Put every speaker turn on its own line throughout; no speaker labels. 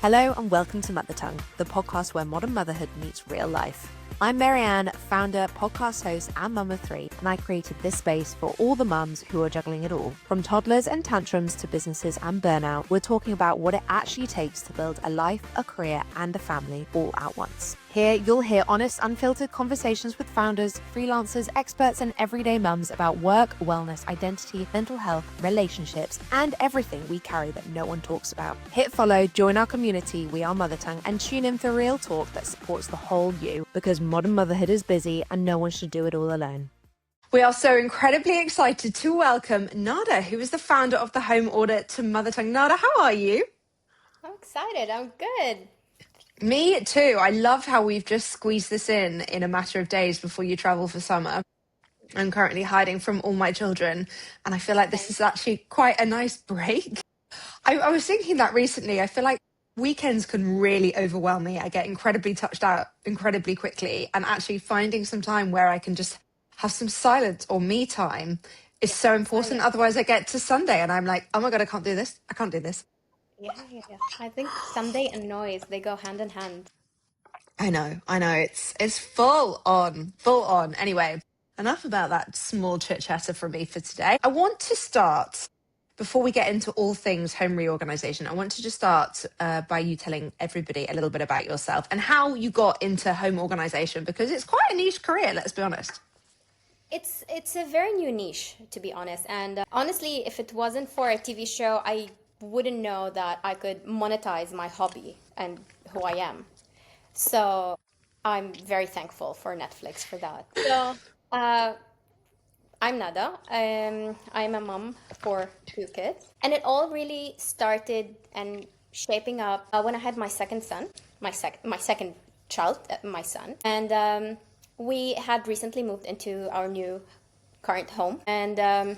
Hello and welcome to Mother Tongue, the podcast where modern motherhood meets real life. I'm Marianne, founder, podcast host, and mum of three, and I created this space for all the mums who are juggling it all. From toddlers and tantrums to businesses and burnout, we're talking about what it actually takes to build a life, a career, and a family all at once. Here, you'll hear honest, unfiltered conversations with founders, freelancers, experts, and everyday mums about work, wellness, identity, mental health, relationships, and everything we carry that no one talks about. Hit follow, join our community, We Are Mother Tongue, and tune in for real talk that supports the whole you, because modern motherhood is busy and no one should do it all alone.
We are so incredibly excited to welcome Nada, who is the founder of the home order to Mother Tongue. Nada, how are you?
I'm excited. I'm good.
Me too. I love how we've just squeezed this in a matter of days before you travel for summer. I'm currently hiding from all my children, and I feel like this is actually quite a nice break. I was thinking that recently. I feel like weekends can really overwhelm me. I get incredibly touched out incredibly quickly, and actually finding some time where I can just have some silence or me time is so important. Otherwise, I get to Sunday and I'm like, oh my God, I can't do this. I can't do this.
Yeah. I think Sunday and noise, they go hand in hand.
I know. It's full on. Anyway, enough about that small chit chatter from me for today. I want to start, before we get into all things home reorganization, I want to just start by you telling everybody a little bit about yourself and how you got into home organization, because it's quite a niche career, let's be honest.
It's a very new niche, to be honest. And honestly, if it wasn't for a TV show, I wouldn't know that I could monetize my hobby and who I am. So I'm very thankful for Netflix for that. So I'm Nada. I'm a mom for 2 kids. And it all really started and shaping up when I had my second son, my second child, my son. And we had recently moved into our new current home. And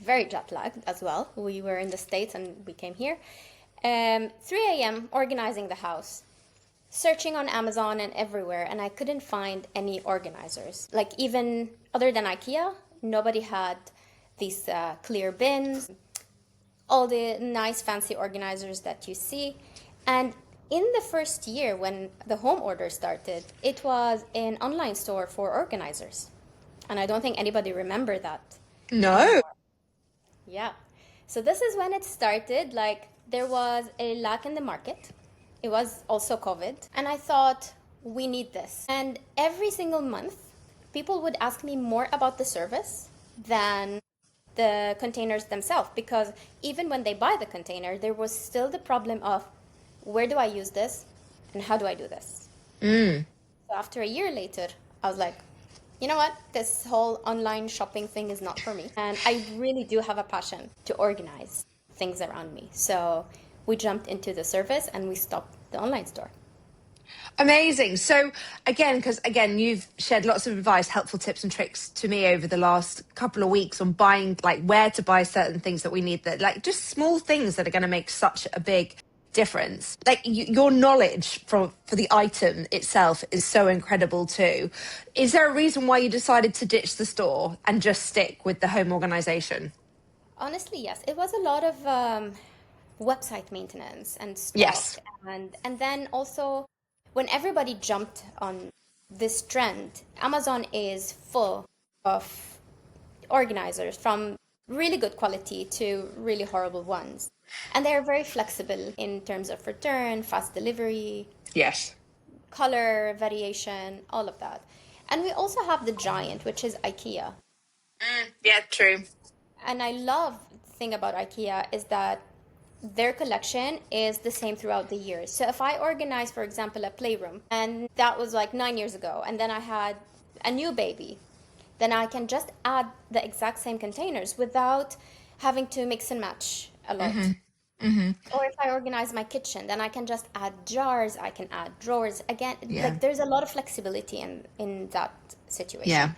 very jet lagged as well. We were in the States and we came here. 3 a.m. organizing the house, searching on Amazon and everywhere, and I couldn't find any organizers. Like, even other than IKEA, nobody had these clear bins, all the nice fancy organizers that you see. And in the first year when the home order started, it was an online store for organizers. And I don't think anybody remember that.
No.
Yeah. So this is when it started. Like, there was a lack in the market. It was also COVID. And I thought, we need this. And every single month, people would ask me more about the service than the containers themselves. Because even when they buy the container, there was still the problem of, where do I use this? And how do I do this? So after a year later, I was like, you know what? This whole online shopping thing is not for me. And I really do have a passion to organize things around me. So we jumped into the service and we stopped the online store.
Amazing. So because you've shared lots of advice, helpful tips and tricks to me over the last couple of weeks on buying, like where to buy certain things that we need, that like just small things that are going to make such a big difference. Like your knowledge for the item itself is so incredible too. Is there a reason why you decided to ditch the store and just stick with the home organization?
Honestly, yes. It was a lot of website maintenance and stock.
Yes.
And then also, when everybody jumped on this trend, Amazon is full of organizers, from really good quality to really horrible ones. And they're very flexible in terms of return, fast delivery,
Yes.
color variation, all of that. And we also have the giant, which is IKEA.
Yeah, true.
And I love the thing about IKEA is that their collection is the same throughout the years. So if I organize, for example, a playroom, and that was like 9 years ago, and then I had a new baby, then I can just add the exact same containers without having to mix and match a lot. Or if I organize my kitchen, then I can just add jars, I can add drawers. Again, like there's a lot of flexibility in that situation.
Yeah.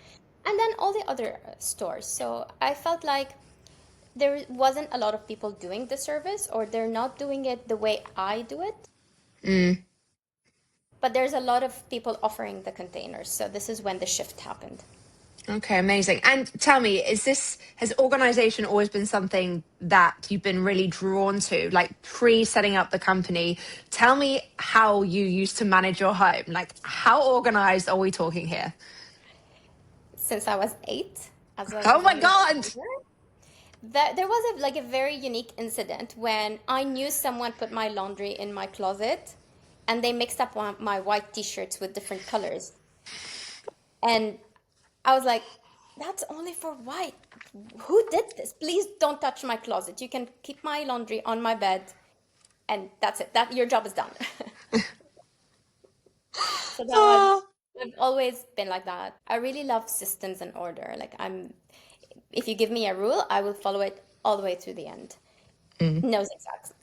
And then all the other stores. So I felt like there wasn't a lot of people doing the service, or they're not doing it the way I do it. But there's a lot of people offering the containers. So this is when the shift happened.
Okay, amazing. And tell me, has organization always been something that you've been really drawn to, like pre setting up the company? Tell me how you used to manage your home. Like, how organized are we talking here?
Since I was 8,
Oh
as
my
long as I
God.
remember, that there was a very unique incident when I knew someone put my laundry in my closet, and they mixed up my white t-shirts with different colors, and I was like, that's only for white. Who did this? Please don't touch my closet. You can keep my laundry on my bed, and that's it. That your job is done. So that was,
Oh.
I've always been like that. I really love systems and order. Like, if you give me a rule, I will follow it all the way to the end. No zigzags.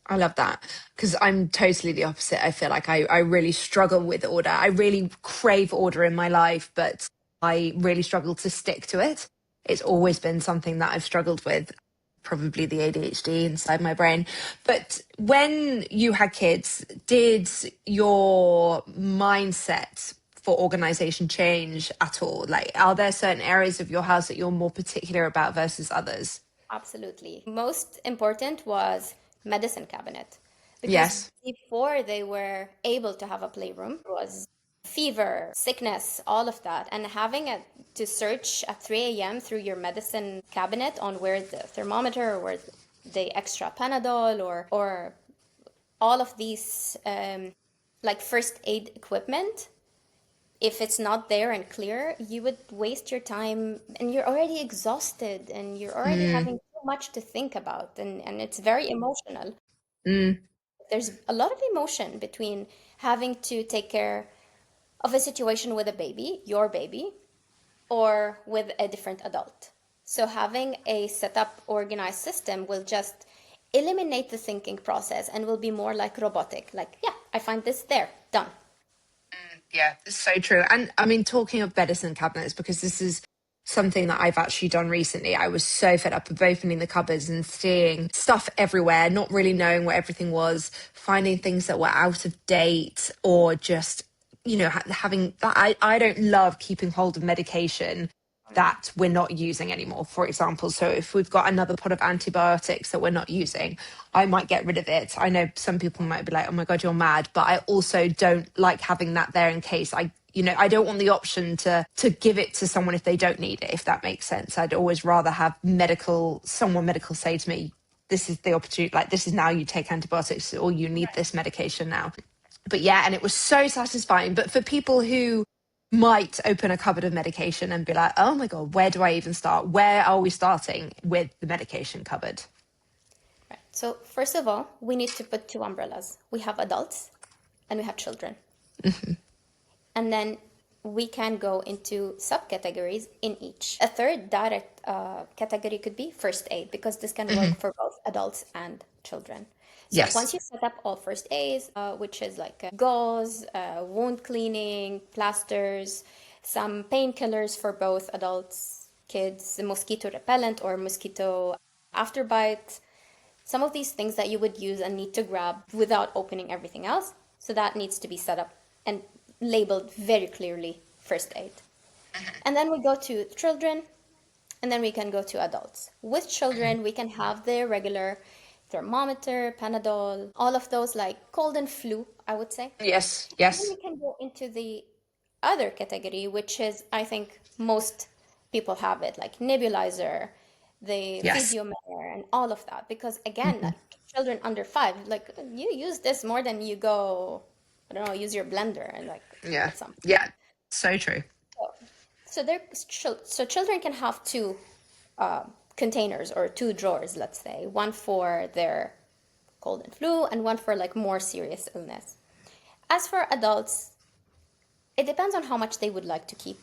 I love that because I'm totally the opposite. I feel like I really struggle with order. I really crave order in my life, but I really struggle to stick to it. It's always been something that I've struggled with, probably the ADHD inside my brain. But when you had kids, did your mindset for organization change at all? Like, are there certain areas of your house that you're more particular about versus others?
Absolutely. Most important was medicine cabinet, because
Yes.
before they were able to have a playroom, it was fever, sickness, all of that, and to search at 3 a.m. through your medicine cabinet on where's the thermometer or where's the extra Panadol or all of these like first aid equipment. If it's not there and clear, you would waste your time, and you're already exhausted and you're already
Mm,
having too much to think about, and it's very emotional.
mm,
There's a lot of emotion between having to take care of a situation with a baby, your baby, or with a different adult. So having a set up, organized system will just eliminate the thinking process and will be more like robotic. Like, yeah, I find this there, done.
yeah, it's so true. And I mean, talking of medicine cabinets, because this is something that I've actually done recently. I was so fed up of opening the cupboards and seeing stuff everywhere, not really knowing what everything was, finding things that were out of date, or just, having that. I don't love keeping hold of medication that we're not using anymore, for example. So if we've got another pot of antibiotics that we're not using, I might get rid of it. I know some people might be like, oh my God, you're mad. But I also don't like having that there in case I don't want the option to give it to someone if they don't need it, if that makes sense. I'd always rather have someone medical say to me, this is the opportunity, like this is now you take antibiotics or you need this medication now. But yeah, and it was so satisfying. But for people who might open a cupboard of medication and be like, oh my God, where do I even start? Where are we starting with the medication cupboard?
Right. So first of all, we need to put two umbrellas. We have adults and we have children. And then we can go into subcategories in each. A third direct category could be first aid, because this can work for both adults and children. So
Yes.
once you set up all first aids, which is like gauze, wound cleaning, plasters, some painkillers for both adults, kids, mosquito repellent or mosquito afterbite, some of these things that you would use and need to grab without opening everything else. So that needs to be set up and labeled very clearly first aid. And then we go to children, and then we can go to adults. With children, we can have the regular thermometer, Panadol, all of those, like cold and flu, I would say.
Yes.
And then
Yes.
we can go into the other category, which is, I think, most people have it, like nebulizer, the
Yes.
physiometer, and all of that. Because again,
Hmm.
like children under 5, like you use this more than you go, I don't know, use your blender and like
Yeah.
at some point.
Yeah. So true.
So children can have two containers or two drawers, let's say, one for their cold and flu and one for like more serious illness. As for adults, it depends on how much they would like to keep.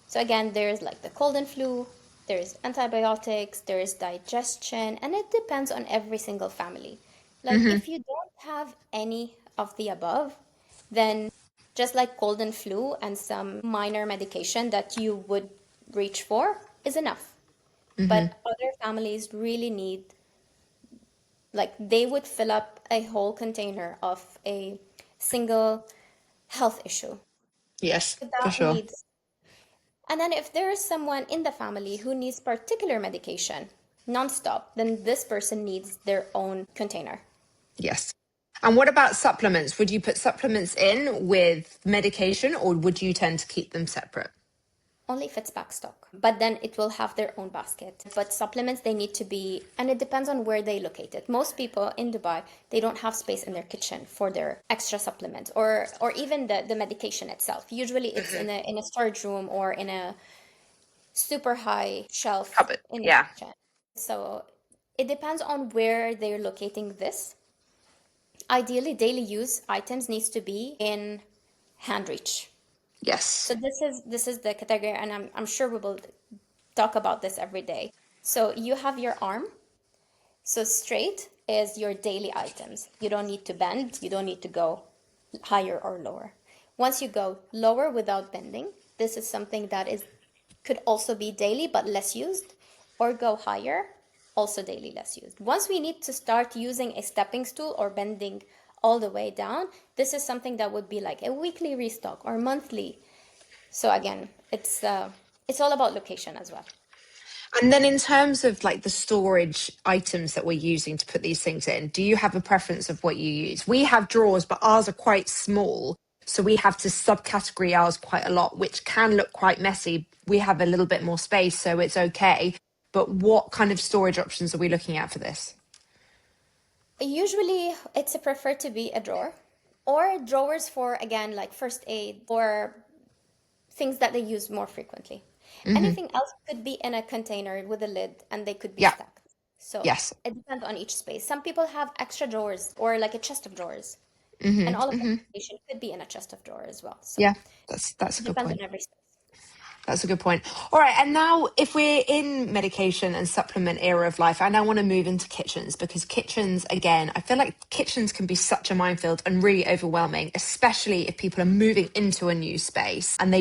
So again, there's like the cold and flu, there's antibiotics, there's digestion, and it depends on every single family. Like if you don't have any of the above, then just like cold and flu and some minor medication that you would reach for is enough. But other families really need, like they would fill up a whole container of a single health issue.
Yes, for
That
sure.
needs And then if there is someone in the family who needs particular medication nonstop, then this person needs their own container.
Yes. And what about supplements? Would you put supplements in with medication, or would you tend to keep them separate?
Only if it's backstock, but then it will have their own basket. But supplements, they need to be, and it depends on where they locate it. Most people in Dubai, they don't have space in their kitchen for their extra supplements or even the medication itself. Usually it's in a storage room or in a super high shelf
Cupboard.
in the
Yeah.
kitchen. So it depends on where they're locating this. Ideally, daily use items needs to be in hand reach.
Yes.
So this is the category, and I'm sure we will talk about this every day. So you have your arm. So straight is your daily items. You don't need to bend. You don't need to go higher or lower. Once you go lower without bending, this is something that is could also be daily but less used, or go higher, also daily less used. Once we need to start using a stepping stool or bending all the way down, this is something that would be like a weekly restock or monthly. So again, it's all about location as well.
And then in terms of like the storage items that we're using to put these things in, do you have a preference of what you use? We have drawers, but ours are quite small. So we have to subcategory ours quite a lot, which can look quite messy. We have a little bit more space, so it's okay. But what kind of storage options are we looking at for this?
Usually it's preferred to be a drawer or drawers for, again, like first aid or things that they use more frequently. Anything else could be in a container with a lid and they could be
Yeah.
stacked. So
Yes.
it depends on each space. Some people have extra drawers or like a chest of drawers. And all of the medication could be in a chest of drawers as well. So
Yeah, that's a
it
good
depends
point.
on every space.
That's a good point. All right. And now, if we're in medication and supplement era of life, I now want to move into kitchens, because kitchens, again, I feel like kitchens can be such a minefield and really overwhelming, especially if people are moving into a new space. And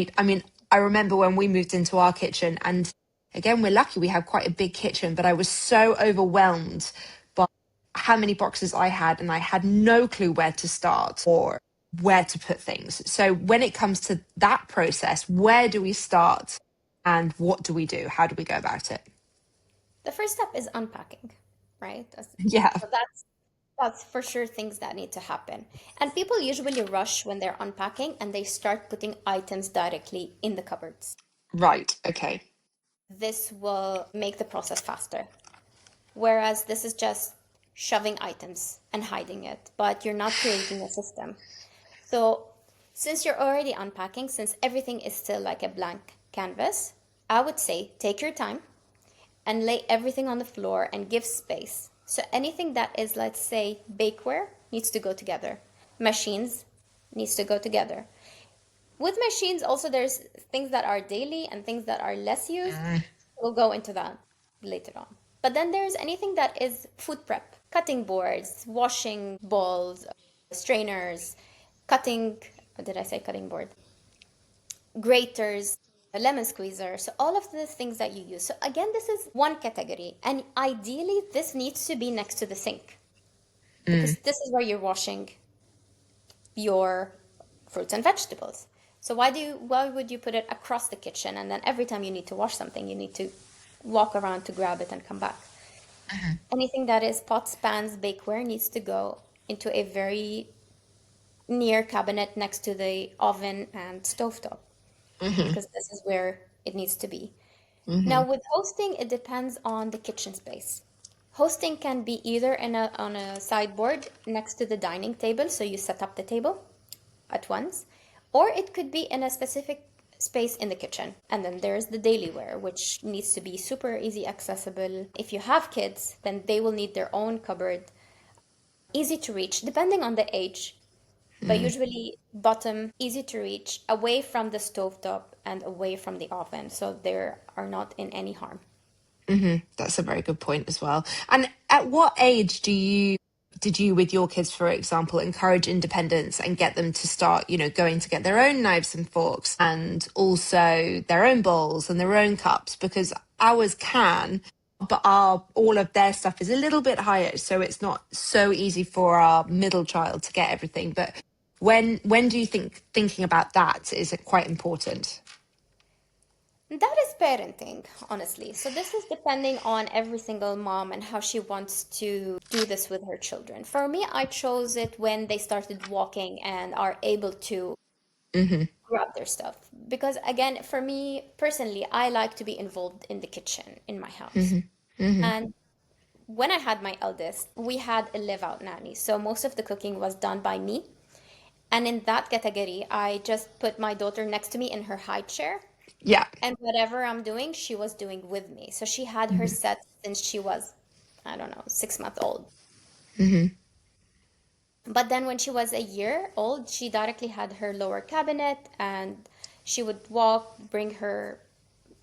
I remember when we moved into our kitchen, and again, we're lucky we have quite a big kitchen, but I was so overwhelmed by how many boxes I had, and I had no clue where to start or where to put things. So when it comes to that process, where do we start and what do we do? How do we go about it?
The first step is unpacking, right?
Yeah.
So that's for sure things that need to happen. And people usually rush when they're unpacking and they start putting items directly in the cupboards.
Right. Okay.
This will make the process faster. Whereas this is just shoving items and hiding it, but you're not creating a system. So since you're already unpacking, since everything is still like a blank canvas, I would say take your time and lay everything on the floor and give space. So anything that is, let's say, bakeware needs to go together. Machines needs to go together. With machines also, there's things that are daily and things that are less used. We'll go into that later on. But then there's anything that is food prep, cutting boards, washing bowls, strainers, cutting, did I say cutting board? Graters, a lemon squeezer. So all of the things that you use. So again, this is one category. And ideally, this needs to be next to the sink because this is where you're washing your fruits and vegetables. So why would you put it across the kitchen and then every time you need to wash something, you need to walk around to grab it and come back? Anything that is pots, pans, bakeware needs to go into a very near cabinet next to the oven and stovetop because this is where it needs to be. Now with hosting, it depends on the kitchen space. Hosting can be either on a sideboard next to the dining table, so you set up the table at once, or it could be in a specific space in the kitchen. And then there's the daily wear, which needs to be super easy accessible. If you have kids, then they will need their own cupboard, easy to reach, depending on the age, but usually bottom, easy to reach, away from the stovetop and away from the oven, so they are not in any harm.
That's a very good point as well. And at what age did you, with your kids, for example, encourage independence and get them to start, going to get their own knives and forks and also their own bowls and their own cups? Because ours can, but all of their stuff is a little bit higher, so it's not so easy for our middle child to get everything. But when do you think thinking about that is quite important?
That is parenting, honestly. So this is depending on every single mom and how she wants to do this with her children. For me, I chose it when they started walking and are able to grab their stuff. Because again, for me personally, I like to be involved in the kitchen in my house. And when I had my eldest, we had a live out nanny. So most of the cooking was done by me. And in that category, I just put my daughter next to me in her high chair.
Yeah.
And whatever I'm doing, she was doing with me. So she had her set since she was, I don't know, 6 months old. But then when she was a year old, she directly had her lower cabinet and she would walk, bring her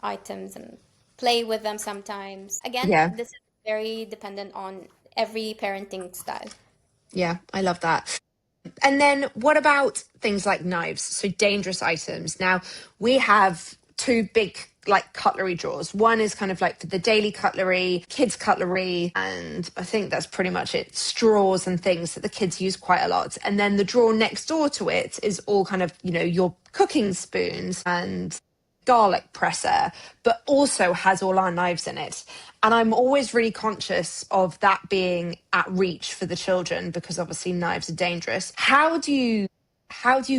items and play with them sometimes. Again,
Yeah.
this is very dependent on every parenting style.
Yeah, I love that. And then what about things like knives? So dangerous items. Now, we have two big like cutlery drawers. One is kind of like for the daily cutlery, kids cutlery, and I think that's pretty much it. Straws and things that the kids use quite a lot. And then the drawer next door to it is all kind of, your cooking spoons and garlic presser, but also has all our knives in it. And I'm always really conscious of that being at reach for the children because obviously knives are dangerous. How do you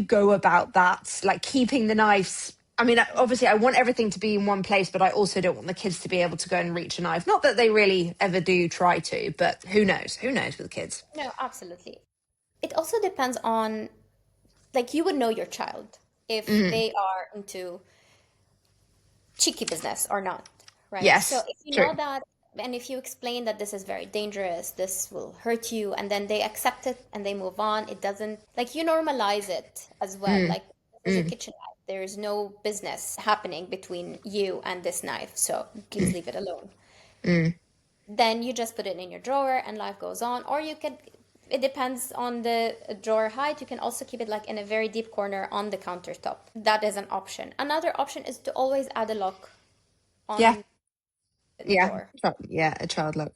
go about that? Like keeping the knives. I mean, obviously I want everything to be in one place, but I also don't want the kids to be able to go and reach a knife. Not that they really ever do try to, but who knows? Who knows with kids?
No, absolutely. It also depends on, like, you would know your child if they are into cheeky business or not, right? So
Yes,
if you
true.
know that, and if you explain that this is very dangerous, this will hurt you, and then they accept it and they move on, it doesn't, like, you normalize it as well. Like, this is a kitchen knife. There is no business happening between you and this knife, so please leave it alone. Then you just put it in your drawer and life goes on. Or you can, it depends on the drawer height. You can also keep it like in a very deep corner on the countertop. That is an option. Another option is to always add a lock
Yeah,
on the
yeah,
drawer.
yeah. A child look.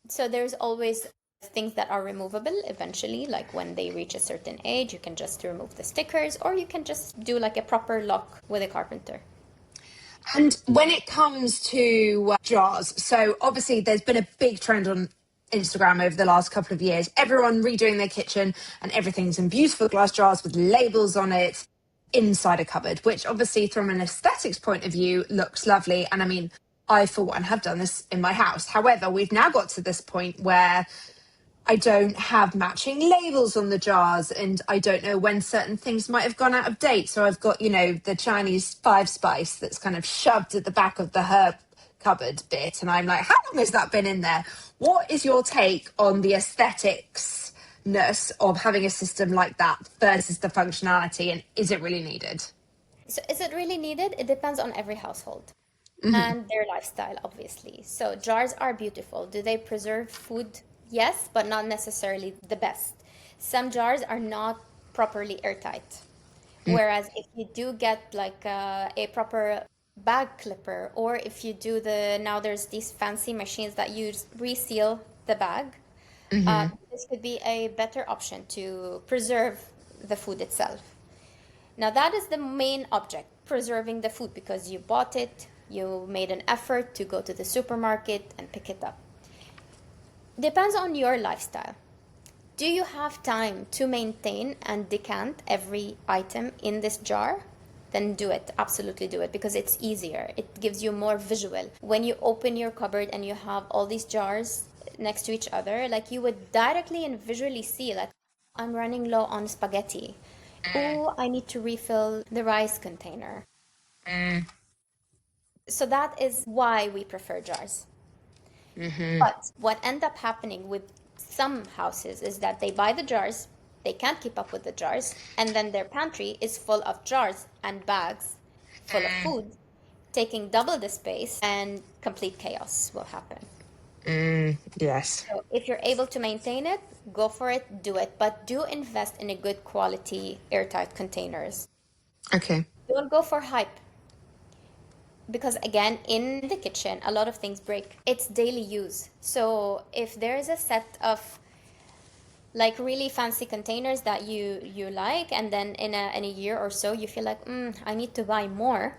So there's always things that are removable eventually, like when they reach a certain age, you can just remove the stickers, or you can just do like a proper lock with a carpenter.
And when it comes to jars, so obviously there's been a big trend on Instagram over the last couple of years. Everyone redoing their kitchen and everything's in beautiful glass jars with labels on it inside a cupboard, which obviously from an aesthetics point of view looks lovely. And I mean, I for one have done this in my house. However, we've now got to this point where I don't have matching labels on the jars and I don't know when certain things might have gone out of date. So I've got, the Chinese five spice that's kind of shoved at the back of the herb cupboard bit. And I'm like, how long has that been in there? What is your take on the aestheticsness of having a system like that versus the functionality? And is it really needed?
So is it really needed? It depends on every household and their lifestyle, obviously. So jars are beautiful. Do they preserve food? Yes, but not necessarily the best. Some jars are not properly airtight. Whereas if you do get like a proper bag clipper, or if you do now there's these fancy machines that reseal the bag, this could be a better option to preserve the food itself. Now, that is the main object, preserving the food, because you bought it, you made an effort to go to the supermarket and pick it up. Depends on your lifestyle. Do you have time to maintain and decant every item in this jar? Then do it. Absolutely do it, because it's easier. It gives you more visual. When you open your cupboard and you have all these jars next to each other, like you would directly and visually see, like, I'm running low on spaghetti. Oh, I need to refill the rice container. So that is why we prefer jars. But what ends up happening with some houses is that they buy the jars, they can't keep up with the jars, and then their pantry is full of jars and bags full of food, taking double the space, and complete chaos will happen.
Yes.
So if you're able to maintain it, go for it, do it, but do invest in a good quality airtight containers.
Okay.
Don't go for hype. Because again, in the kitchen, a lot of things break. It's daily use. So if there is a set of like really fancy containers that you like, and then in a year or so you feel like I need to buy more,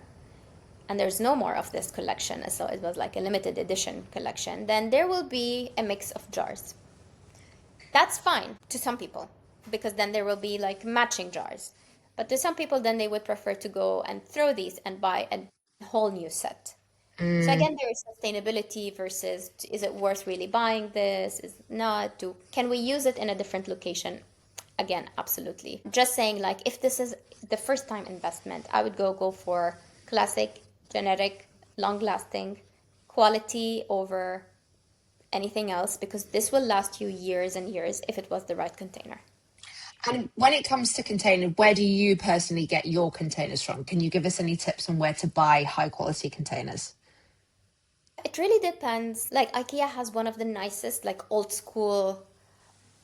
and there's no more of this collection, so it was like a limited edition collection, then there will be a mix of jars. That's fine to some people, because then there will be like matching jars. But to some people, then they would prefer to go and throw these and buy a whole new set. So again, there is sustainability versus, is it worth really buying this? Is it not? Can we use it in a different location? Again, absolutely. Just saying, like, if this is the first time investment, I would go for classic, generic, long lasting, quality over anything else, because this will last you years and years if it was the right container.
And when it comes to container, where do you personally get your containers from? Can you give us any tips on where to buy high quality containers?
It really depends. Like IKEA has one of the nicest, like old school,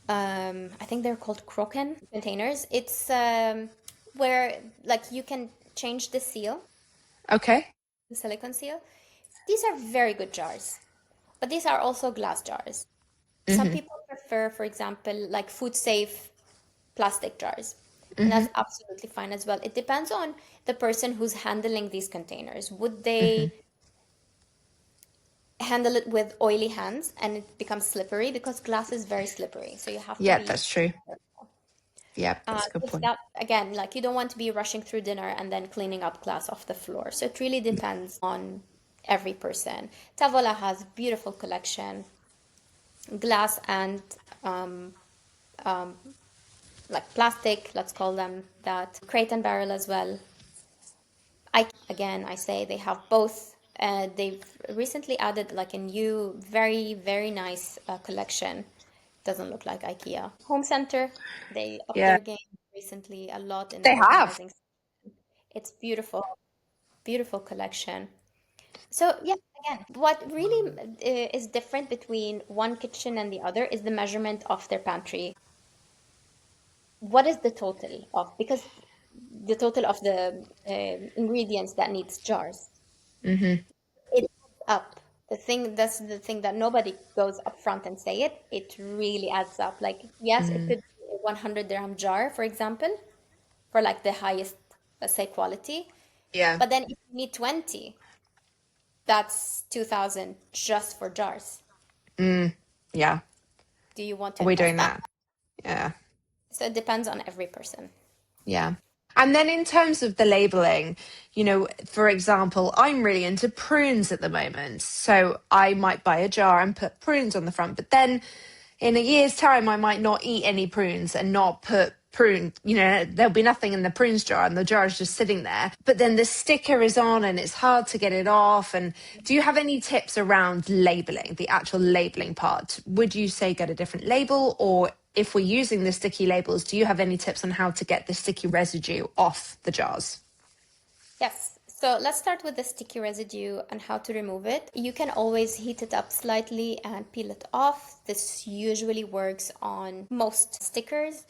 I think they're called Kroken containers. It's where like you can change the seal,
Okay.
the silicone seal. These are very good jars, but these are also glass jars. Some people prefer, for example, like food safe plastic jars. And that's absolutely fine as well. It depends on the person who's handling these containers. Would they handle it with oily hands and it becomes slippery? Because glass is very slippery. So you have to
Yeah,
be
that's true.
careful.
Yeah, that's a good
If
point.
that, again, like you don't want to be rushing through dinner and then cleaning up glass off the floor. So it really depends on every person. Tavola has beautiful collection, glass and like plastic, let's call them that, crate and barrel as well. I say they have both. They've recently added like a new, very, very nice collection. Doesn't look like IKEA. Home Center, they upped
Yeah,
their game recently a lot in the
they have.
organizing. It's beautiful, beautiful collection. So yeah, again, what really is different between one kitchen and the other is the measurement of their pantry. What is the total of, because the total of the ingredients that needs jars, it adds up. That's the thing that nobody goes up front and say it. It really adds up. Like, yes, it could be a 100 dirham jar, for example, for like the highest, let's say, quality.
Yeah.
But then if you need 20, that's 2,000 just for jars.
Yeah.
Do you want to
Are we
invest
doing
that?
that? Yeah.
So it depends on every person.
Yeah. And then in terms of the labeling, for example, I'm really into prunes at the moment. So I might buy a jar and put prunes on the front, but then in a year's time, I might not eat any prunes and not put there'll be nothing in the prunes jar and the jar is just sitting there. But then the sticker is on and it's hard to get it off. And do you have any tips around labeling, the actual labeling part? Would you say get a different label, or if we're using the sticky labels, do you have any tips on how to get the sticky residue off the jars?
Yes. So let's start with the sticky residue and how to remove it. You can always heat it up slightly and peel it off. This usually works on most stickers.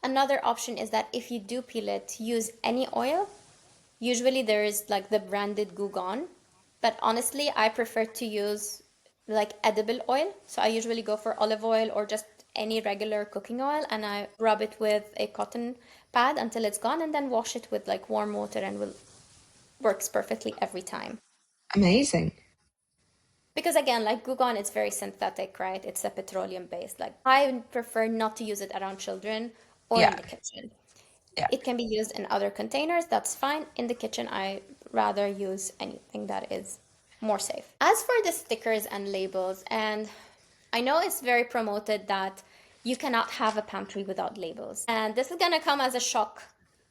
Another option is that if you do peel it, use any oil. Usually there is like the branded Goo Gone, but honestly, I prefer to use like edible oil. So I usually go for olive oil or just any regular cooking oil, and I rub it with a cotton pad until it's gone, and then wash it with like warm water, and works perfectly every time.
Amazing.
Because again, like Goo Gone, it's very synthetic, right? It's a petroleum based. Like I prefer not to use it around children or in
Yeah.
the kitchen.
Yeah.
It can be used in other containers, that's fine. In the kitchen, I rather use anything that is more safe. As for the stickers and labels, and I know it's very promoted that you cannot have a pantry without labels. And this is going to come as a shock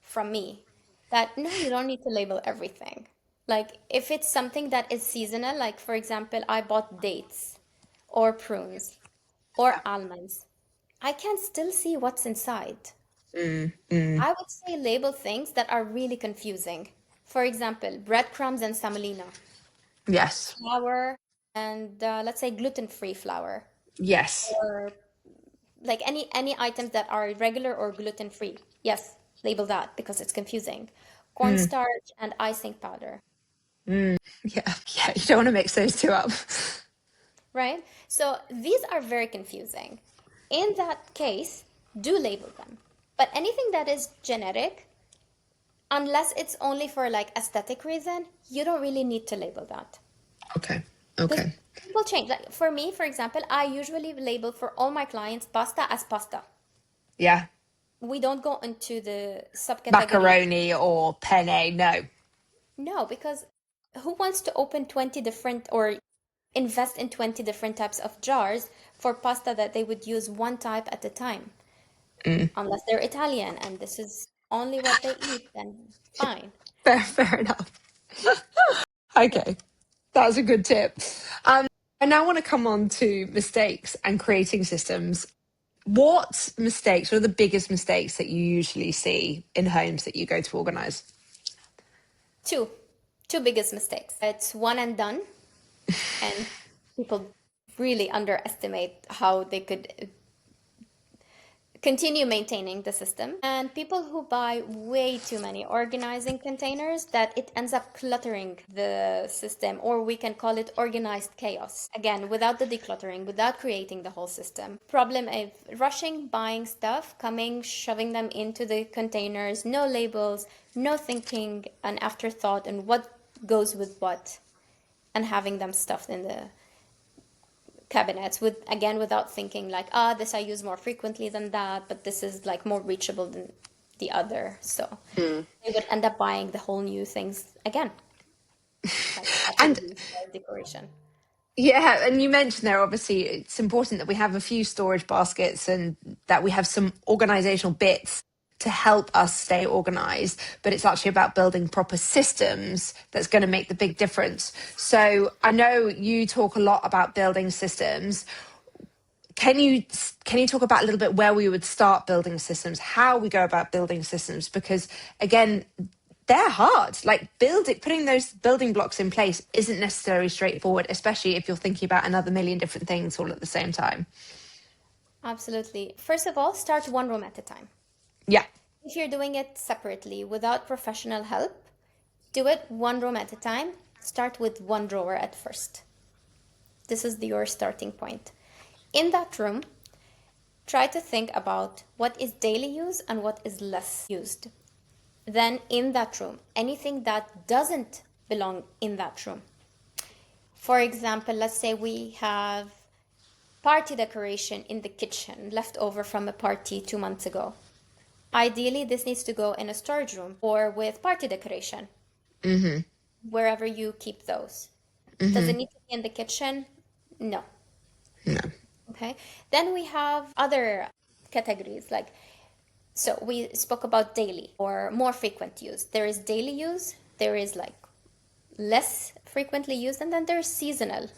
from me that no, you don't need to label everything. Like if it's something that is seasonal, like for example, I bought dates or prunes or almonds, I can still see what's inside. I would say label things that are really confusing. For example, breadcrumbs and semolina,
Yes.
flour, and let's say gluten-free flour,
Yes.
or like any items that are regular or gluten-free. Yes, label that because it's confusing. Cornstarch and icing powder,
Yeah. Yeah. You don't want to mix those two up.
right? So these are very confusing. In that case, do label them. But anything that is generic, Unless it's only for like aesthetic reason, you don't really need to label that.
Okay.
Because
Okay.
people change. Like for me, for example, I usually label for all my clients pasta as pasta.
Yeah.
We don't go into the subcategory.
Macaroni or penne. No.
No, because who wants to open 20 different or invest in 20 different types of jars for pasta that they would use one type at a time? Unless they're Italian and this is only what they eat, then fine.
Fair enough.
Yeah.
Okay. That's a good tip. I now want to come on to mistakes and creating systems. What mistakes, what are the biggest mistakes that you usually see in homes that you go to organise?
Two biggest mistakes. It's one and done, and people really underestimate how they could continue maintaining the system. And people who buy way too many organizing containers that it ends up cluttering the system, or we can call it organized chaos. Again, without the decluttering, without creating the whole system. Problem is rushing, buying stuff, coming, shoving them into the containers, no labels, no thinking, an afterthought, and what goes with what, and having them stuffed in the cabinets with, again, without thinking like, this I use more frequently than that, but this is like more reachable than the other. So they would end up buying the whole new things again, like
And
categories or decoration.
yeah, and you mentioned there, obviously, it's important that we have a few storage baskets and that we have some organizational bits to help us stay organized. But it's actually about building proper systems that's going to make the big difference. So I know you talk a lot about building systems. Can you talk about a little bit where we would start building systems, how we go about building systems? Because again, they're hard. Like putting those building blocks in place isn't necessarily straightforward, especially if you're thinking about another million different things all at the same time.
Absolutely. First of all, start one room at a time.
Yeah.
If you're doing it separately without professional help, do it one room at a time. Start with one drawer at first. This is your starting point. In that room, try to think about what is daily use and what is less used. Then in that room, anything that doesn't belong in that room. For example, let's say we have party decoration in the kitchen left over from a party 2 months ago. Ideally, this needs to go in a storage room or with party decoration, wherever you keep those. Does it need to be in the kitchen? No.
No.
Okay. Then we have other categories like, so we spoke about daily or more frequent use. There is daily use, there is like less frequently used, and then there's seasonal.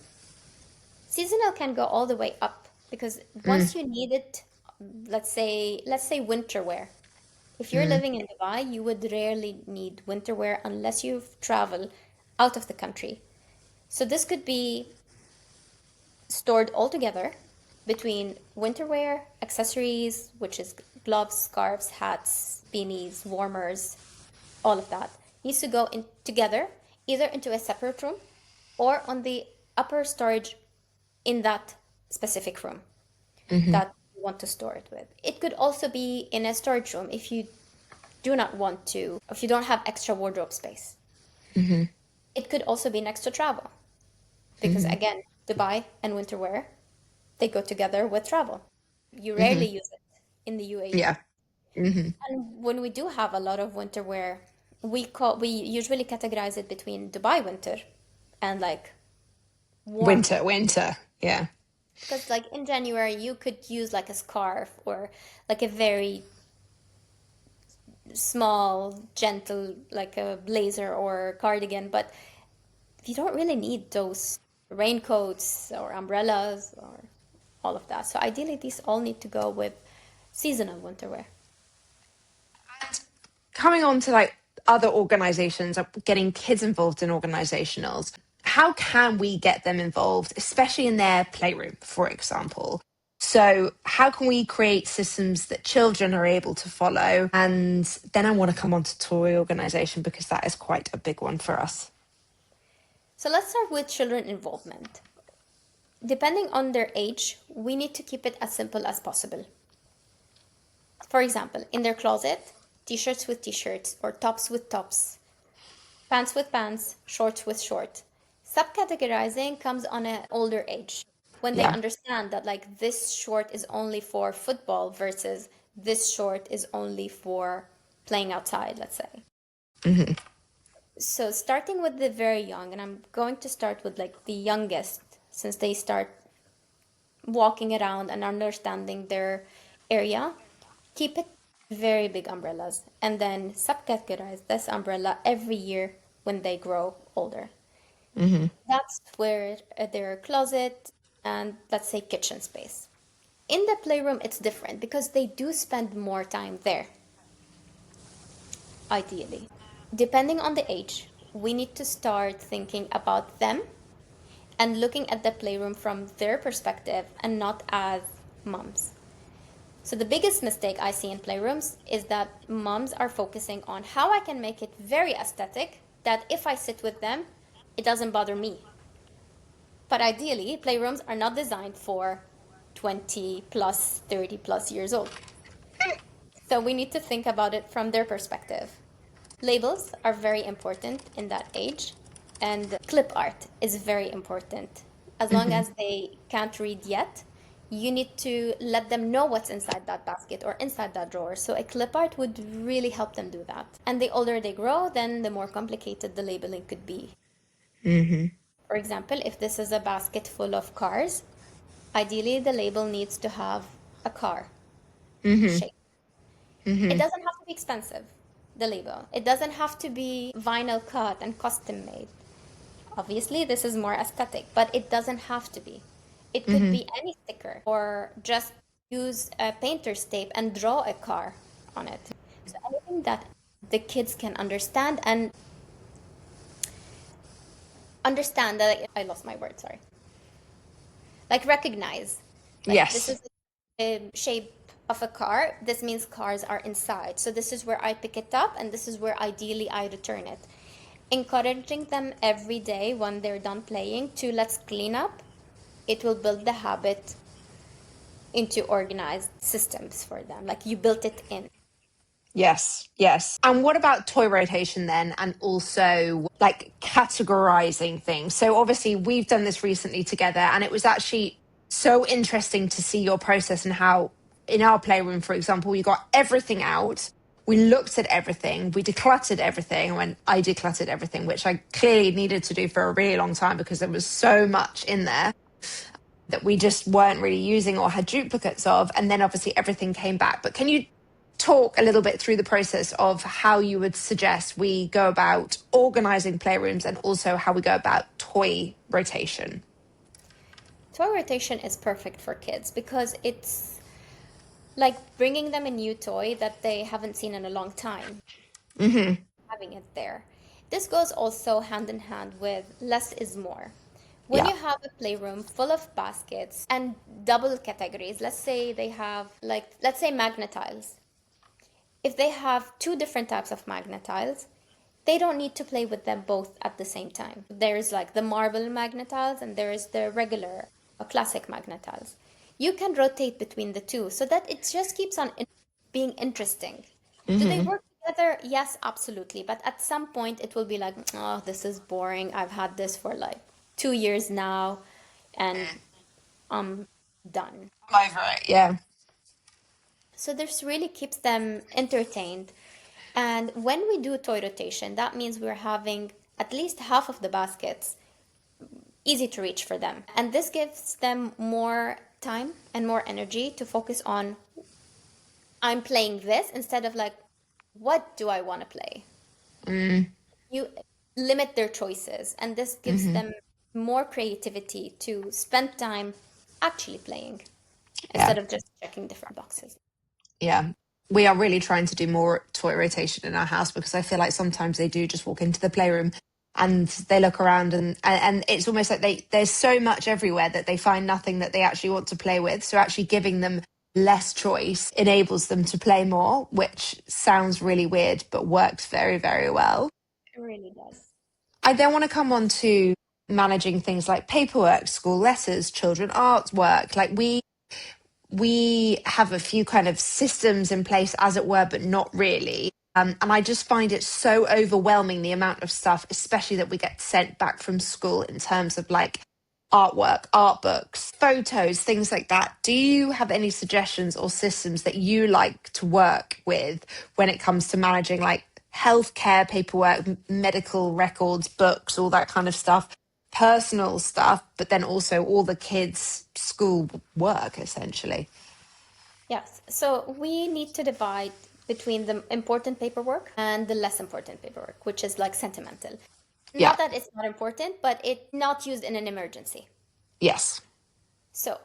Seasonal can go all the way up because once you need it, let's say winter wear. If you're living in Dubai, you would rarely need winter wear unless you travel out of the country. So this could be stored all together between winter wear, accessories, which is gloves, scarves, hats, beanies, warmers, all of that needs to go in together, either into a separate room or on the upper storage in that specific room that you want to store it with. It could also be in a storage room if you do not want to, if you don't have extra wardrobe space. It could also be next to travel because again, Dubai and winter wear, they go together with travel. You rarely use it in the UAE.
Yeah.
And when we do have a lot of winter wear, we usually categorize it between Dubai winter and like warm winter.
Winter. Yeah.
Because like in January, you could use like a scarf or like a very small, gentle, like a blazer or cardigan, but you don't really need those raincoats or umbrellas or all of that. So ideally, these all need to go with seasonal winter wear.
Coming on to like other organizations, getting kids involved in organizationals, how can we get them involved, especially in their playroom, for example? So how can we create systems that children are able to follow? And then I want to come on to toy organization because that is quite a big one for us.
So let's start with children involvement. Depending on their age, we need to keep it as simple as possible. For example, in their closet, t-shirts with t-shirts, or tops with tops, pants with pants, shorts with short. Subcategorizing comes on an older age when they understand that like this short is only for football versus this short is only for playing outside, let's say. So starting with the very young, and I'm going to start with like the youngest since they start walking around and understanding their area, keep it very big umbrellas and then subcategorize this umbrella every year when they grow older. That's where their closet and let's say kitchen space. In the playroom, it's different because they do spend more time there, ideally. Depending on the age, we need to start thinking about them and looking at the playroom from their perspective and not as moms. So the biggest mistake I see in playrooms is that moms are focusing on how I can make it very aesthetic, that if I sit with them, it doesn't bother me. But ideally, playrooms are not designed for 20 plus, 30 plus years old. So we need to think about it from their perspective. Labels are very important in that age, and clip art is very important. As long as they can't read yet, you need to let them know what's inside that basket or inside that drawer. So a clip art would really help them do that. And the older they grow, then the more complicated the labeling could be. For example, if this is a basket full of cars, ideally the label needs to have a car shape. It doesn't have to be expensive, the label. It doesn't have to be vinyl cut and custom made. Obviously, this is more aesthetic, but it doesn't have to be. It could be any sticker or just use a painter's tape and draw a car on it. So anything that the kids can understand and understand that I lost my word, sorry. Like recognize. Like
Yes.
this is a shape of a car. This means cars are inside. So this is where I pick it up and this is where ideally I return it. Encouraging them every day when they're done playing to let's clean up, it will build the habit into organized systems for them. Like you built it in.
Yes, yes. And what about toy rotation then? And also like categorizing things. So obviously we've done this recently together and it was actually so interesting to see your process and how in our playroom, for example, we got everything out. We looked at everything. We decluttered everything. When I decluttered everything, which I clearly needed to do for a really long time because there was so much in there that we just weren't really using or had duplicates of. And then obviously everything came back. But can you talk a little bit through the process of how you would suggest we go about organizing playrooms and also how we go about toy rotation?
Toy rotation is perfect for kids because it's like bringing them a new toy that they haven't seen in a long time. Having it there. This goes also hand in hand with less is more. When you have a playroom full of baskets and double categories, let's say they have let's say magnet tiles. If they have two different types of magnet tiles, they don't need to play with them both at the same time. There's like the marble magnet tiles and there's the regular or classic magnet tiles. You can rotate between the two so that it just keeps on being interesting. Do they work together? Yes, absolutely. But at some point it will be like, oh, this is boring. I've had this for like 2 years now and I'm done.
I'm over it. Yeah.
So this really keeps them entertained. And when we do toy rotation, that means we're having at least half of the baskets easy to reach for them. And this gives them more time and more energy to focus on, I'm playing this instead of like, what do I want to play? You limit their choices, and this gives them more creativity to spend time actually playing instead of just checking different boxes.
Yeah. We are really trying to do more toy rotation in our house because I feel like sometimes they do just walk into the playroom and they look around and it's almost like there's so much everywhere that they find nothing that they actually want to play with. So actually giving them less choice enables them to play more, which sounds really weird, but works very, very well.
It really does.
I then want to come on to managing things like paperwork, school letters, children artwork. Like we have a few kind of systems in place, as it were, but not really. And I just find it so overwhelming, the amount of stuff, especially that we get sent back from school in terms of like artwork, art books, photos, things like that. Do you have any suggestions or systems that you like to work with when it comes to managing like healthcare paperwork, medical records, books, all that kind of stuff, personal stuff, but then also all the kids' school work essentially?
Yes. So we need to divide between the important paperwork and the less important paperwork, which is like sentimental.
Yeah.
Not that it's not important, but it's not used in an emergency.
Yes.
So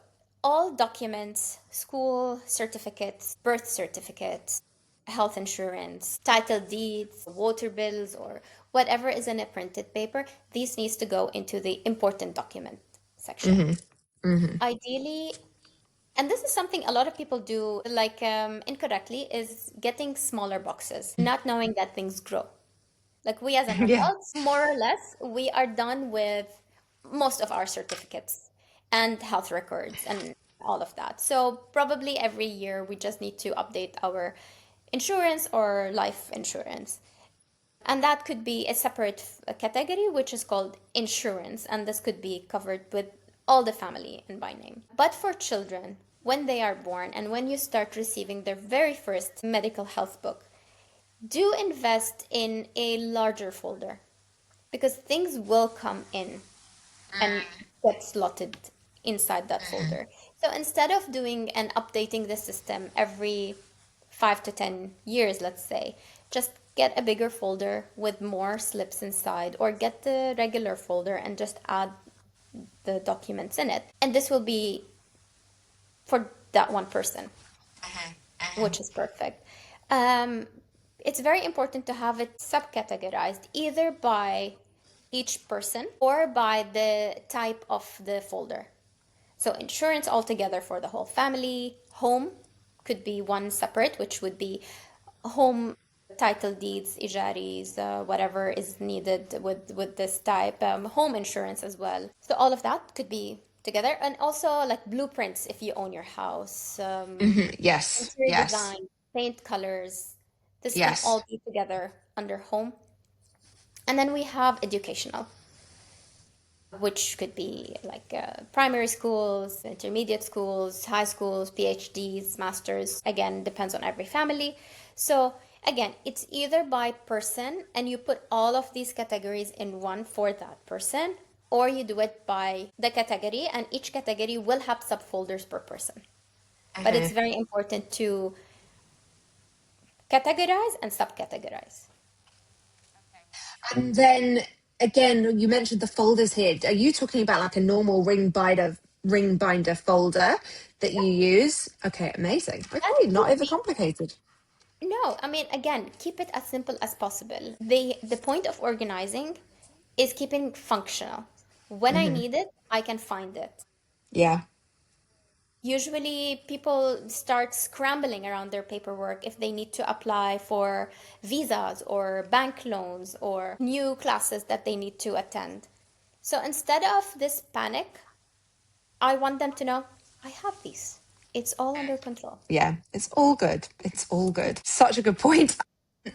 all documents, school certificates, birth certificates, health insurance, title deeds, water bills, or whatever is in a printed paper, these needs to go into the important document section. Ideally, and this is something a lot of people do, like incorrectly, is getting smaller boxes, not knowing that things grow. Like we as an
Yeah.
adults, more or less, we are done with most of our certificates and health records and all of that. So probably every year we just need to update our insurance or life insurance. And that could be a separate category, which is called insurance. And this could be covered with all the family and by name. But for children, when they are born and when you start receiving their very first medical health book, do invest in a larger folder because things will come in and get slotted inside that folder. So instead of doing and updating the system every 5 to 10 years, let's say, just get a bigger folder with more slips inside, or get the regular folder and just add the documents in it. And this will be for that one person, which is perfect. It's very important to have it subcategorized either by each person or by the type of the folder. So insurance altogether for the whole family. Home could be one separate, which would be home title deeds, ijaris, whatever is needed with this type. Home insurance as well. So all of that could be together, and also like blueprints if you own your house,
Yes.
interior
Yes.
design, paint colors. This can
Yes.
all be together under home. And then we have educational, which could be like primary schools, intermediate schools, high schools, PhDs, masters. Again, depends on every family. So again, it's either by person and you put all of these categories in one for that person, or you do it by the category and each category will have subfolders per person. But it's very important to categorize and subcategorize.
And then again, you mentioned the folders here. Are you talking about like a normal ring binder folder that you use? Okay, amazing.
That
Okay, not
could be.
overcomplicated.
No, I mean, again, keep it as simple as possible. The point of organizing is keeping functional. When I need it, I can find it.
Yeah.
Usually, people start scrambling around their paperwork if they need to apply for visas or bank loans or new classes that they need to attend. So instead of this panic, I want them to know I have these. It's all under control.
Yeah, it's all good. It's all good. Such a good point.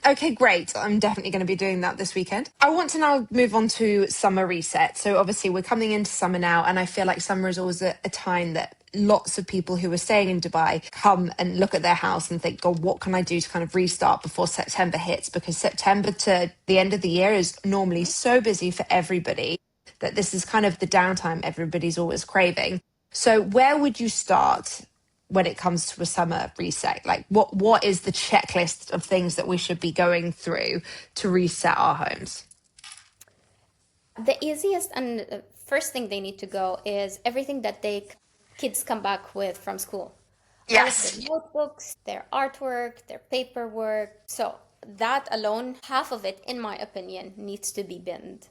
Okay, great. I'm definitely going to be doing that this weekend. I want to now move on to summer reset. So obviously we're coming into summer now, and I feel like summer is always a time that lots of people who are staying in Dubai come and look at their house and think, God, what can I do to kind of restart before September hits? Because September to the end of the year is normally so busy for everybody that this is kind of the downtime everybody's always craving. So where would you start when it comes to a summer reset? Like what is the checklist of things that we should be going through to reset our homes?
The easiest and first thing they need to go is everything that they kids come back with from school. All of their
Yes.
notebooks, their artwork, their paperwork. So that alone, half of it, in my opinion, needs to be binned.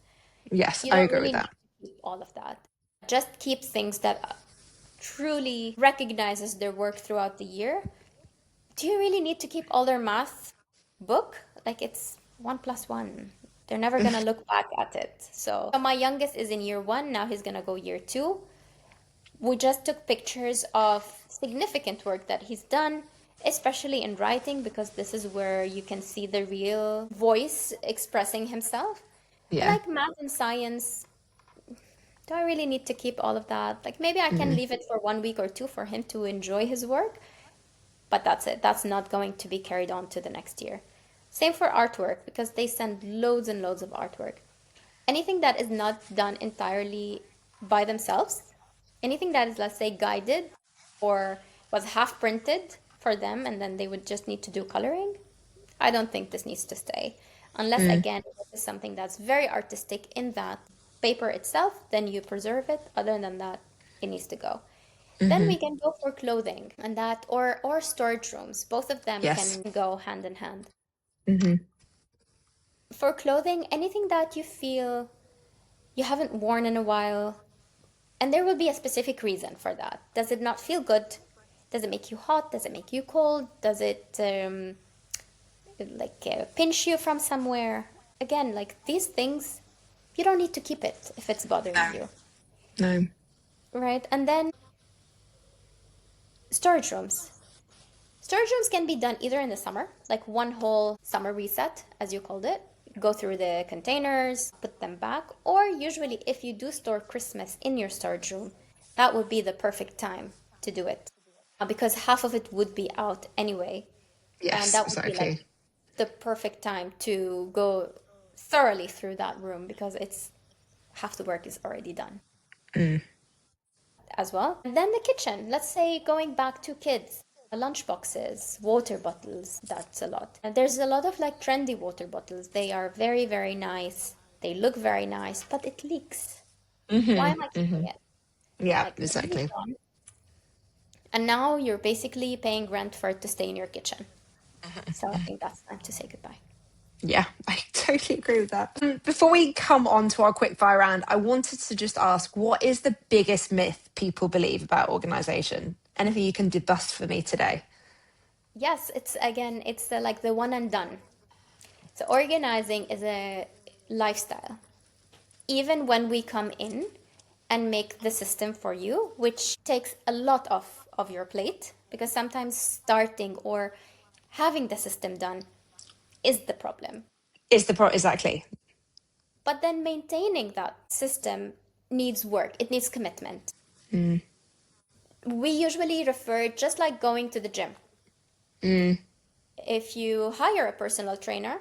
Yes,
You
I
don't
agree
really
with
need
that.
to keep all of that. Just keep things that truly recognizes their work throughout the year. Do you really need to keep all their math book? Like it's 1 plus 1. They're never gonna look back at it. So my youngest is in year 1, now he's gonna go year 2. We just took pictures of significant work that he's done especially in writing, because this is where you can see the real voice expressing himself. But
Yeah.
like math and science, do I really need to keep all of that? Like maybe I can leave it for 1 week or two for him to enjoy his work, but that's it. That's not going to be carried on to the next year. Same for artwork, because they send loads and loads of artwork. Anything that is not done entirely by themselves, anything that is, let's say, guided or was half printed for them and then they would just need to do coloring, I don't think this needs to stay. Unless, again, this is something that's very artistic in that paper itself, then you preserve it. Other than that, it needs to go. Then we can go for clothing and that, or storage rooms. Both of them
Yes.
can go hand in hand.
Hmm.
For clothing, anything that you feel you haven't worn in a while, and there will be a specific reason for that. Does it not feel good? Does it make you hot? Does it make you cold? Does it pinch you from somewhere? Again, like these things, you don't need to keep it if it's bothering you,
No.
right? And then storage rooms. Storage rooms can be done either in the summer, like one whole summer reset, as you called it. Go through the containers, put them back, or usually if you do store Christmas in your storage room, that would be the perfect time to do it. Because half of it would be out anyway, and
Yes,
that would be like
exactly.
the perfect time to go thoroughly through that room because it's half the work is already done as well. And then the kitchen, let's say going back to kids, lunch boxes, water bottles, that's a lot. And there's a lot of like trendy water bottles. They are very, very nice. They look very nice, but it leaks. Why am I keeping it?
Yeah,
Like, the money's
exactly.
gone. And now you're basically paying rent for it to stay in your kitchen. So I think that's time to say goodbye.
Yeah, I totally agree with that. Before we come on to our quick fire round, I wanted to just ask, what is the biggest myth people believe about organisation? Anything you can debust for me today?
Yes, it's again, it's like the one and done. So organizing is a lifestyle. Even when we come in and make the system for you, which takes a lot of your plate, because sometimes starting or having the system done is the problem.
Is the exactly.
But then maintaining that system needs work, it needs commitment. We usually refer just like going to the gym. If you hire a personal trainer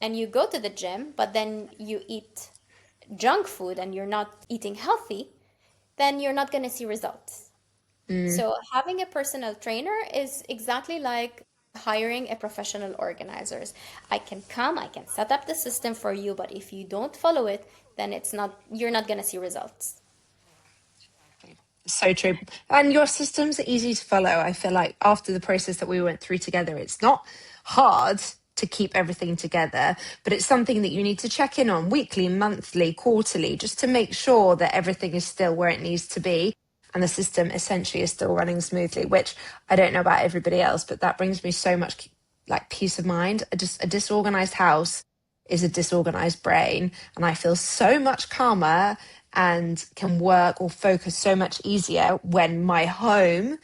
and you go to the gym, but then you eat junk food and you're not eating healthy, then you're not going to see results. So having a personal trainer is exactly like hiring a professional organizers. I can come, I can set up the system for you, but if you don't follow it, then you're not going to see results.
So true. And your systems are easy to follow. I feel like after the process that we went through together, it's not hard to keep everything together, but it's something that you need to check in on weekly, monthly, quarterly, just to make sure that everything is still where it needs to be and the system essentially is still running smoothly, which I don't know about everybody else, but that brings me so much like peace of mind. Just a disorganized house is a disorganized brain, and I feel so much calmer and can work or focus so much easier when my home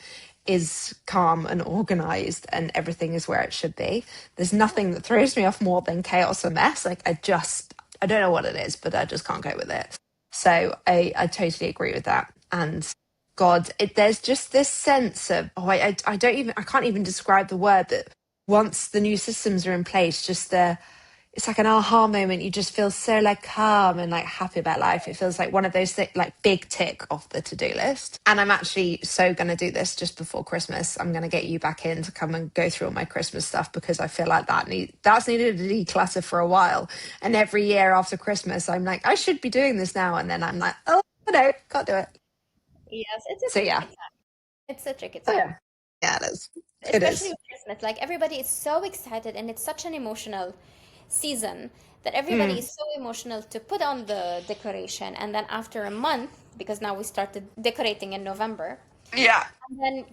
is calm and organized and everything is where it should be. There's nothing that throws me off more than chaos or mess. Like I don't know what it is, but I just can't go with it. So I totally agree with that. And God, there's just this sense of, I can't even describe the word that once the new systems are in place, it's like an aha moment. You just feel so like calm and like happy about life. It feels like one of those like big tick off the to-do list. And I'm actually so going to do this just before Christmas. I'm going to get you back in to come and go through all my Christmas stuff because I feel like that's needed to declutter for a while. And every year after Christmas, I'm like, I should be doing this now. And then I'm like, oh no, can't do it.
Yes, it's a
So yeah.
tricky time. It's a tricky
Oh,
time.
yeah. Yeah, it is. It
Especially
is.
with Christmas. Like everybody is so excited and it's such an emotional season that everybody
Mm.
is so emotional to put on the decoration. And then after a month, because now we started decorating in November,
Yeah.
and then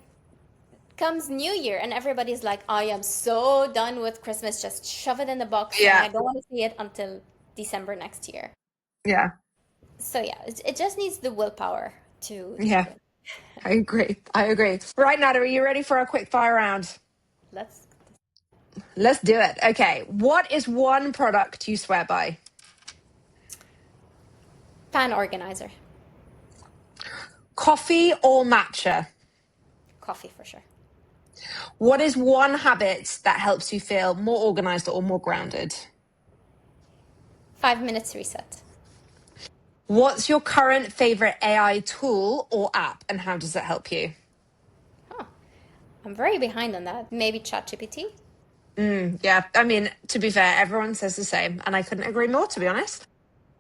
comes New Year and everybody's like, I am so done with Christmas. Just shove it in the box and
Yeah.
I don't want to see it until December next year.
Yeah.
So yeah, it just needs the willpower to do
Yeah.
it.
I agree. Right, Nada, are you ready for a quick fire round? Let's do it. Okay. What is one product you swear by?
Pan organizer.
Coffee or matcha?
Coffee for sure.
What is one habit that helps you feel more organized or more grounded?
5 minutes reset.
What's your current favorite AI tool or app, and how does it help you?
I'm very behind on that. Maybe ChatGPT?
Yeah, I mean, to be fair, everyone says the same, and I couldn't agree more, to be honest.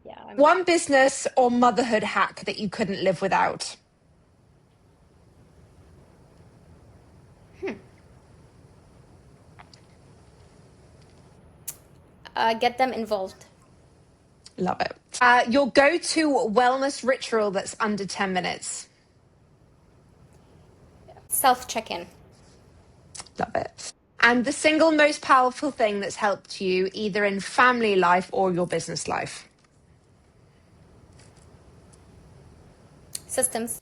Yeah.
One business or motherhood hack that you couldn't live without?
Get them involved.
Love it. Your go-to wellness ritual that's under 10 minutes?
Self-check-in.
Love it. And the single most powerful thing that's helped you either in family life or your business life?
Systems.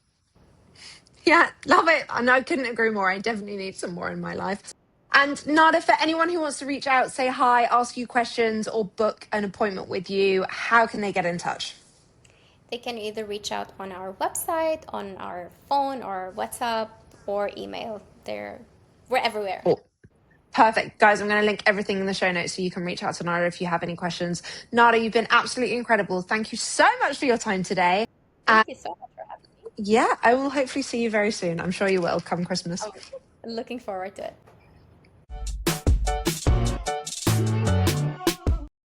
Yeah, love it. And I couldn't agree more. I definitely need some more in my life. And Nada, for anyone who wants to reach out, say hi, ask you questions, or book an appointment with you, how can they get in touch?
They can either reach out on our website, on our phone, or WhatsApp, or email. We're everywhere.
Oh, perfect. Guys, I'm going to link everything in the show notes so you can reach out to Nada if you have any questions. Nada, you've been absolutely incredible. Thank you so much for your time today.
Thank you so much for having me.
Yeah, I will hopefully see you very soon. I'm sure you will come Christmas.
I'm looking forward to it.